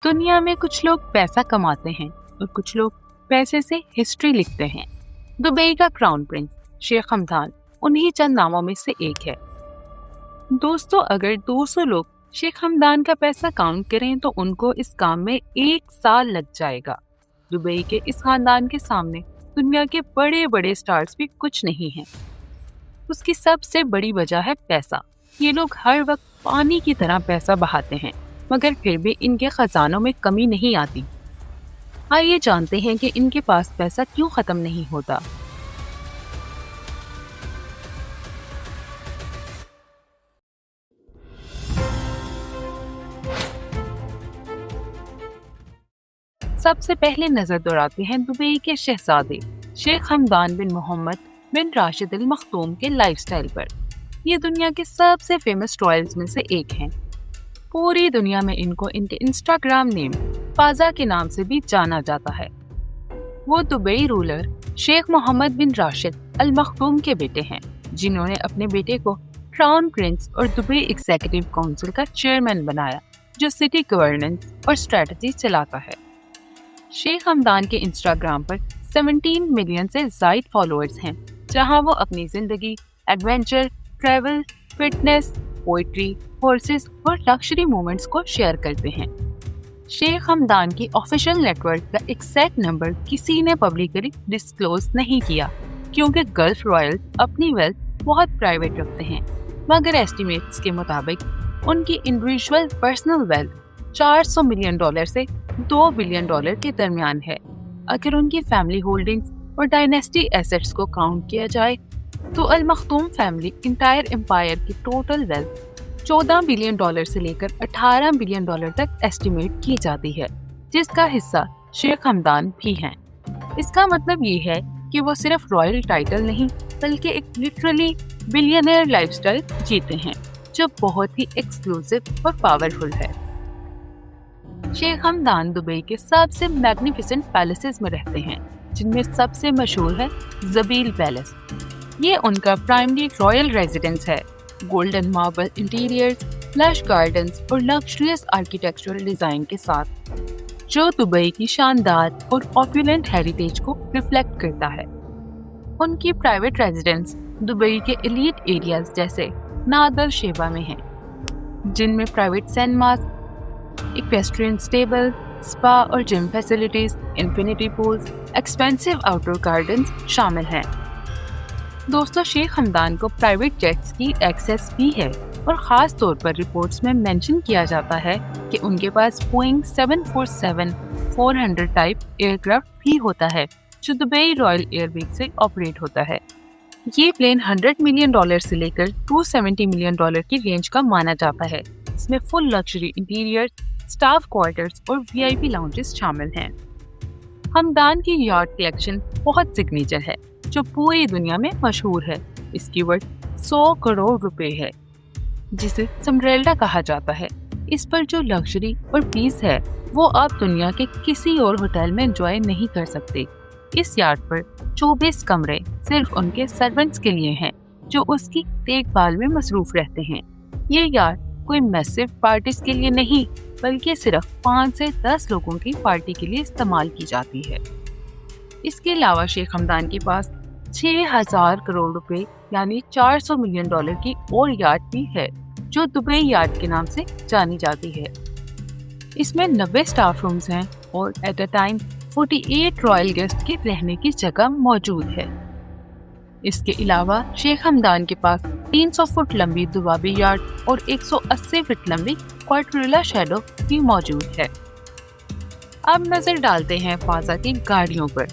دنیا میں کچھ لوگ پیسہ کماتے ہیں اور کچھ لوگ پیسے سے ہسٹری لکھتے ہیں۔ دبئی کا کراؤن پرنس شیخ حمدان انہی چند ناموں میں سے ایک ہے۔ دوستو، اگر 200 لوگ شیخ حمدان کا پیسہ کاؤنٹ کریں تو ان کو اس کام میں 1 سال لگ جائے گا۔ دبئی کے اس خاندان کے سامنے دنیا کے بڑے بڑے سٹارز بھی کچھ نہیں ہیں۔ اس کی سب سے بڑی وجہ ہے پیسہ۔ یہ لوگ ہر وقت پانی کی طرح پیسہ بہاتے ہیں، مگر پھر بھی ان کے خزانوں میں کمی نہیں آتی۔ آئیے جانتے ہیں کہ ان کے پاس پیسہ کیوں ختم نہیں ہوتا۔ سب سے پہلے نظر دوڑاتے ہیں دبئی کے شہزادے شیخ حمدان بن محمد بن راشد ال مختوم کے لائف سٹائل پر۔ یہ دنیا کے سب سے فیمس رائلز میں سے ایک ہیں۔ پوری دنیا میں ان کو ان کے انسٹاگرام نیم فازا کے نام سے بھی جانا جاتا ہے۔ وہ دبئی رولر شیخ محمد بن راشد ال مختوم کے بیٹے ہیں، جنہوں نے اپنے بیٹے کو کراؤن پرنس اور دبئی ایگزیکٹو کونسل کا چیئرمین بنایا، جو سٹی گورننس اور اسٹریٹجی چلاتا ہے۔ شیخ حمدان کے انسٹاگرام پر 17 ملین سے زائد فالوورز ہیں، جہاں وہ اپنی زندگی، adventure, travel, fitness, poetry, horses اور لکشری مومنٹس کو شیئر کرتے ہیں۔ شیخ حمدان کی آفیشیل نیٹ ورتھ کا ایگزیکٹ نمبر کسی نے پبلکلی ڈسکلوز نہیں کیا، کیونکہ گلف رائلز اپنی ویلتھ بہت پرائیویٹ رکھتے ہیں، مگر ایسٹیمیٹس کے مطابق ان کی انڈیویجول پرسنل ویلتھ $400 ملین سے $2 بلین کے درمیان ہے۔ اگر ان کی فیملی ہولڈنگز اور ڈائنیسٹی ایسٹس کو کاؤنٹ کیا جائے تو المختوم فیملی انٹائر امپائر کی ٹوٹل ویلتھ $14 بلین سے لے کر $18 بلین تک ایسٹیمیٹ کی جاتی ہے، جس کا حصہ شیخ حمدان بھی ہیں۔ اس کا مطلب یہ ہے کہ وہ صرف رائل ٹائٹل نہیں بلکہ ایک لٹرلی بلینئر لائف سٹائل جیتے ہیں، جو بہت ہی ایکسکلوسیو اور پاورفل ہے۔ شیخ حمدان دبئی کے سب سے میگنیفیسنٹ پیلیسز میں رہتے ہیں، جن میں سب سے مشہور ہے زبیل پیلیس۔ یہ ان کا پرائمری رائل ریزیڈنس ہے۔ گولڈن ماربل انٹیریئرز، لش گارڈنز اور لکشریس آرکیٹیکچرل ڈیزائن کے ساتھ، جو دبئی کی شاندار اور آپولینٹ ہیریٹیج کو ریفلیکٹ کرتا ہے۔ ان کی پرائیویٹ ریزیڈنس دبئی کے ایلیٹ ایریاز جیسے نادر شیبہ میں ہیں، جن میں private cinemas, equestrian stable, spa اور gym facilities, infinity pools, expensive outdoor gardens شامل ہیں۔ دوستو، شیخ حمدان کو پرائیویٹ جیٹس کی ایکسیس بھی ہے، اور خاص طور پر رپورٹس میں مینشن کیا جاتا ہے کہ ان کے پاس بوئنگ 747-400 ٹائپ ایئر کرافٹ بھی ہوتا ہے، جو دبئی رائل ایئر ویز سے آپریٹ ہوتا ہے۔ یہ پلین $100 ملین سے لے کر $270 ملین کی رینج کا مانا جاتا ہے۔ اس میں فل لکشری انٹیریئر، اسٹاف کوارٹرز اور VIP لاؤنجز شامل ہیں۔ حمدان کی یاٹ کلیکشن بہت سگنیچر ہے، جو پوری دنیا میں مشہور ہے۔ اس کی ورتھ $100 کروڑ ہے، جسے سنڈریلا کہا جاتا ہے۔ اس پر جو لکشری اور پیس ہے وہ آپ دنیا کے کسی اور ہوٹل میں انجوائے نہیں کر سکتے۔ اس یاٹ پر 24 کمرے صرف ان کے سرونٹس کے لیے ہیں، جو اس کی دیکھ بھال میں مصروف رہتے ہیں۔ یہ یاٹ کوئی میسو پارٹیز کے لیے نہیں بلکہ صرف 5 سے 10 لوگوں کی پارٹی کے لیے استعمال کی جاتی ہے۔ اس کے علاوہ شیخ حمدان کے پاس 6000 کروڑ یعنی $400 ملین کی اور یاٹ بھی ہے، جو دبئی یاٹ کے نام سے جانی جاتی ہے۔ اس میں 90 اسٹاف رومز ہیں اور at a time 48 royal guest کے رہنے کی جگہ موجود ہے۔ اس کے علاوہ شیخ حمدان کے پاس 300 فٹ لمبی دوابی یاٹ اور 180 فٹ لمبی کوارٹریلا شیڈو بھی موجود ہے۔ اب نظر ڈالتے ہیں فازا کی گاڑیوں پر،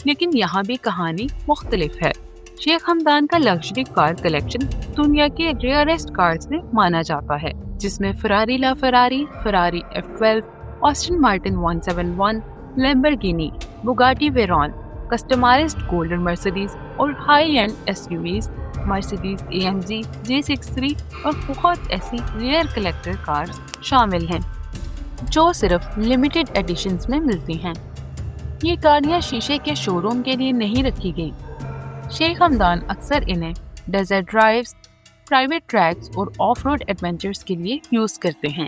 لیکن یہاں بھی کہانی مختلف ہے۔ شیخ حمدان کا لگژری کار کلیکشن دنیا کے ریئرسٹ کارز میں مانا جاتا ہے، جس میں Ferrari La Ferrari, Ferrari F12، Aston Martin 171، Lamborghini, Bugatti Veyron, customised golden Mercedes اور high end SUVs Mercedes AMG G63 اور بہت ایسی ریئر کلیکٹر کارز شامل ہیں، جو صرف لمیٹڈ ایڈیشنز میں ملتی ہیں۔ یہ گاڑیاں شیشے کے شو روم کے لیے نہیں رکھی گئیں۔ شیخ حمدان اکثر انہیں ڈیزرٹ ڈرائیوز، پرائیویٹ ٹریکس اور آف روڈ ایڈونچرز کے لیے یوز کرتے ہیں۔